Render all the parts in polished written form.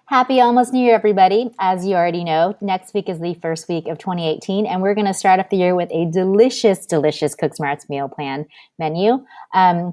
Happy almost New Year, everybody. As you already know, next week is the first week of 2018, and we're going to start off the year with a delicious Cook Smarts meal plan menu. For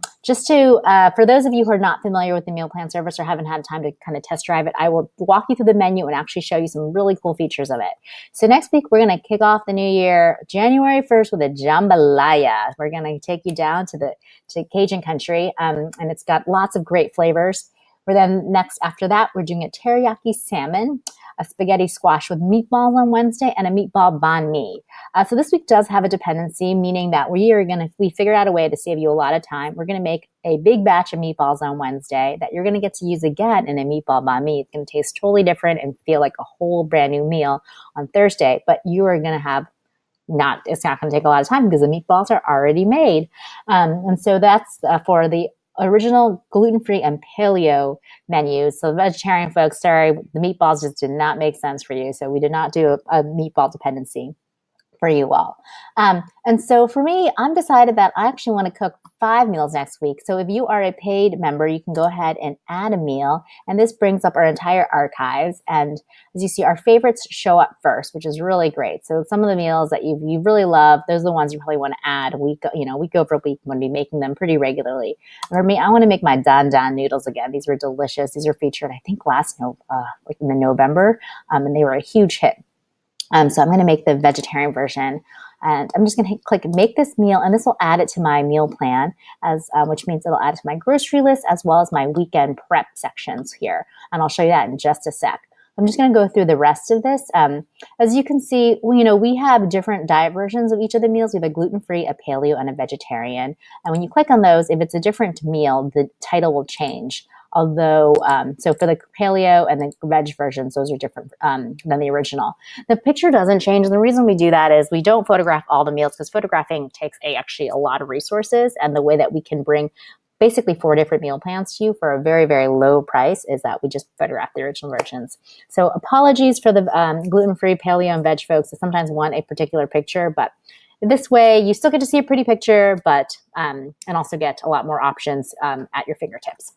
those of you who are not familiar with the meal plan service or haven't had time to kind of test drive it, I will walk you through the menu and actually show you some really cool features of it. So next week, we're going to kick off the new year January 1st with a jambalaya. We're going to take you down to Cajun country, and it's got lots of great flavors. After that, we're doing a teriyaki salmon, a spaghetti squash with meatballs on Wednesday, and a meatball banh. So this week does have a dependency, meaning that we figured out a way to save you a lot of time. We're going to make a big batch of meatballs on Wednesday that you're going to get to use again in a meatball banh. It's going to taste totally different and feel like a whole brand new meal on Thursday, but you are going to have it's not going to take a lot of time because the meatballs are already made. And so that's for the original gluten-free and paleo menus. So the vegetarian folks, sorry, the meatballs just did not make sense for you. So we did not do a meatball dependency for you all. And so for me, I'm decided that I actually want to cook 5 meals next week. So if you are a paid member, you can go ahead and add a meal. And this brings up our entire archives. And as you see, our favorites show up first, which is really great. So some of the meals that you really love, those are the ones you probably want to add week over week. I'm going to be making them pretty regularly. And for me, I want to make my Dan noodles again. These were delicious. These were featured, I think, in November, and they were a huge hit. So I'm going to make the vegetarian version, and I'm just going to click make this meal, and this will add it to my meal plan, which means it'll add it to my grocery list as well as my weekend prep sections here. And I'll show you that in just a sec. I'm just going to go through the rest of this. As you can see, we have different diet versions of each of the meals. We have a gluten-free, a paleo, and a vegetarian. And when you click on those, if it's a different meal, the title will change. Although, so for the paleo and the veg versions, those are different than the original. The picture doesn't change. And the reason we do that is we don't photograph all the meals because photographing takes actually a lot of resources. And the way that we can bring basically 4 different meal plans to you for a very, very low price is that we just photograph the original versions. So apologies for the gluten-free, paleo, and veg folks that sometimes want a particular picture, but this way you still get to see a pretty picture, but and also get a lot more options at your fingertips.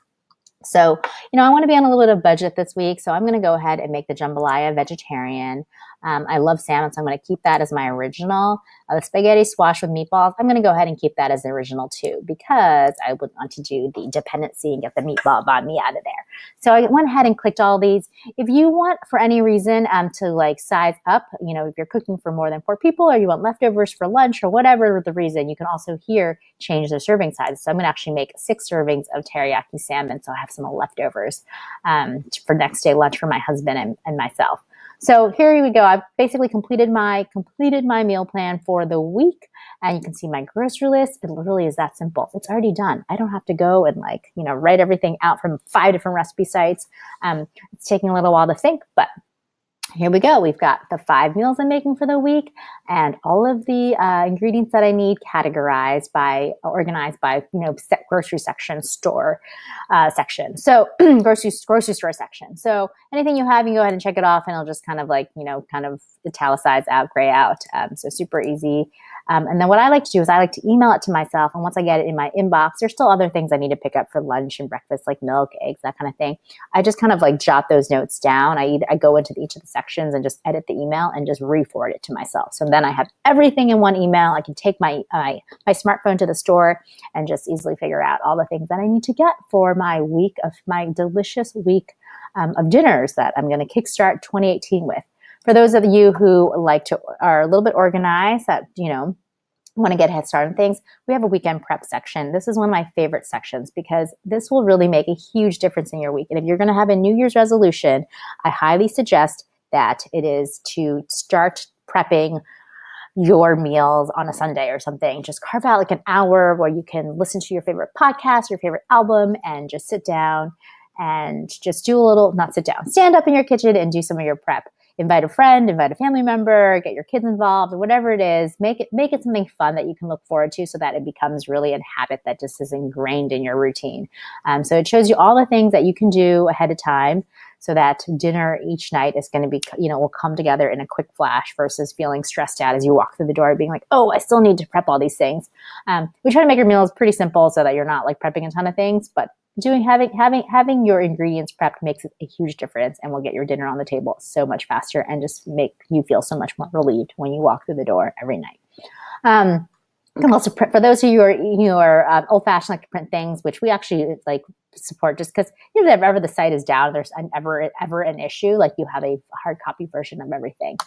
So, I want to be on a little bit of budget this week, so I'm going to go ahead and make the jambalaya vegetarian. I love salmon, so I'm going to keep that as my original. The spaghetti squash with meatballs, I'm going to go ahead and keep that as the original too, because I would want to do the dependency and get the meatball banh mi out of there. So I went ahead and clicked all these. If you want, for any reason, to size up, if you're cooking for more than 4 people, or you want leftovers for lunch, or whatever the reason, you can also here change the serving size. So I'm going to actually make 6 servings of teriyaki salmon, so I have some leftovers for next day lunch for my husband and myself. So here we go. I've basically completed my meal plan for the week, and you can see my grocery list. It literally is that simple. It's already done. I don't have to go and write everything out from 5 different recipe sites. It's taking a little while to think, but here we go. We've got the 5 meals I'm making for the week and all of the ingredients that I need organized by grocery section, store section. So grocery store section. So anything you have, you can go ahead and check it off, and it'll just kind of italicize out, gray out. So super easy. And then what I like to do is I like to email it to myself. And once I get it in my inbox, there's still other things I need to pick up for lunch and breakfast, like milk, eggs, that kind of thing. I just kind of jot those notes down. I go into each of the sections and just edit the email and just re-forward it to myself. So then I have everything in one email. I can take my smartphone to the store and just easily figure out all the things that I need to get for my delicious week of dinners that I'm going to kickstart 2018 with. For those of you who are a little bit organized, that, want to get a head start on things, we have a weekend prep section. This is one of my favorite sections because this will really make a huge difference in your week. And if you're going to have a New Year's resolution, I highly suggest that it is to start prepping your meals on a Sunday or something. Just carve out an hour where you can listen to your favorite podcast, your favorite album, and just sit down and just stand up in your kitchen and do some of your prep. Invite a friend, invite a family member, get your kids involved, whatever it is, make it something fun that you can look forward to so that it becomes really a habit that just is ingrained in your routine. So it shows you all the things that you can do ahead of time so that dinner each night is going to be, will come together in a quick flash versus feeling stressed out as you walk through the door being like, oh, I still need to prep all these things. We try to make our meals pretty simple so that you're not prepping a ton of things, but having your ingredients prepped makes a huge difference, and will get your dinner on the table so much faster and just make you feel so much more relieved when you walk through the door every night. You can also print, for those of you who are old fashioned, like to print things, which we actually like support, just because if ever the site is down, there's ever an issue, like you have a hard copy version of everything.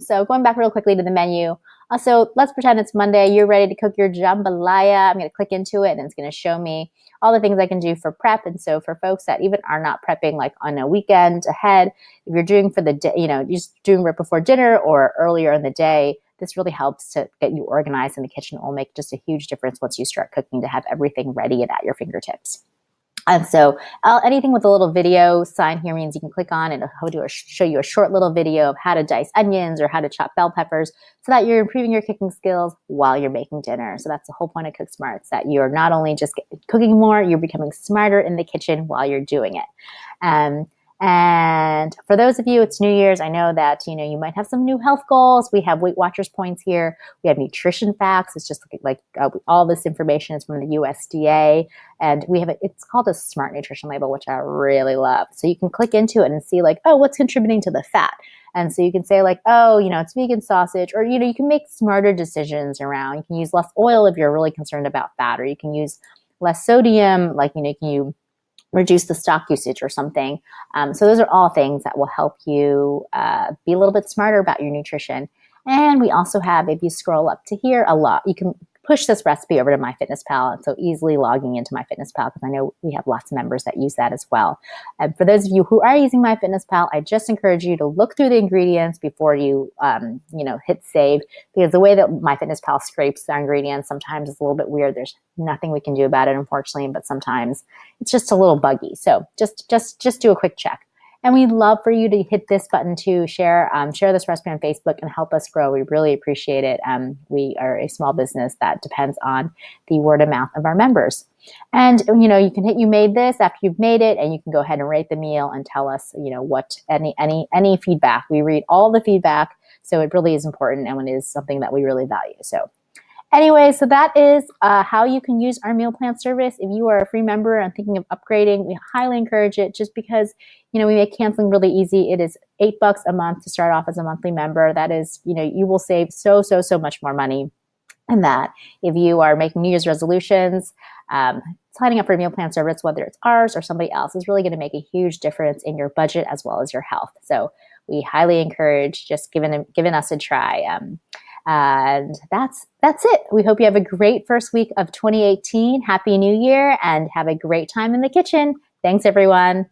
So going back real quickly to the menu. So let's pretend it's Monday. You're ready to cook your jambalaya. I'm going to click into it, and it's going to show me all the things I can do for prep. And so for folks that even are not prepping like on a weekend ahead, if you're doing for the day, you're just doing right before dinner or earlier in the day, this really helps to get you organized in the kitchen. It will make just a huge difference once you start cooking to have everything ready and at your fingertips. And so anything with a little video sign here means you can click on and it'll show you a short little video of how to dice onions or how to chop bell peppers so that you're improving your cooking skills while you're making dinner. So that's the whole point of Cook Smarts, that you're not only just cooking more, you're becoming smarter in the kitchen while you're doing it. And for those of you, it's New Year's. I know that, you might have some new health goals. We have Weight Watchers points here. We have nutrition facts. It's just like all this information is from the USDA. And we have it's called a smart nutrition label, which I really love. So you can click into it and see like, oh, what's contributing to the fat? And so you can say like, oh, it's vegan sausage, or, you can make smarter decisions around. You can use less oil if you're really concerned about fat, or you can use less sodium, like, you reduce the stock usage or something. So those are all things that will help you be a little bit smarter about your nutrition. And we also have, if you scroll up to here, you can push this recipe over to MyFitnessPal. And so easily logging into MyFitnessPal, because I know we have lots of members that use that as well. And for those of you who are using MyFitnessPal, I just encourage you to look through the ingredients before you, hit save, because the way that MyFitnessPal scrapes the ingredients sometimes is a little bit weird. There's nothing we can do about it, unfortunately, but sometimes it's just a little buggy. So just do a quick check. And we'd love for you to hit this button to share this recipe on Facebook and help us grow. We really appreciate it. We are a small business that depends on the word of mouth of our members. And, you can hit you made this after you've made it, and you can go ahead and rate the meal and tell us, what any feedback. We read all the feedback. So it really is important, and it is something that we really value. So anyway, so that is how you can use our meal plan service. If you are a free member and thinking of upgrading, we highly encourage it, just because, we make canceling really easy. It is $8 a month to start off as a monthly member. That is, you will save so much more money. And that if you are making New Year's resolutions, signing up for a meal plan service, whether it's ours or somebody else, is really going to make a huge difference in your budget as well as your health. So we highly encourage just giving us a try. And that's it. We hope you have a great first week of 2018. Happy New Year, and have a great time in the kitchen. Thanks, everyone.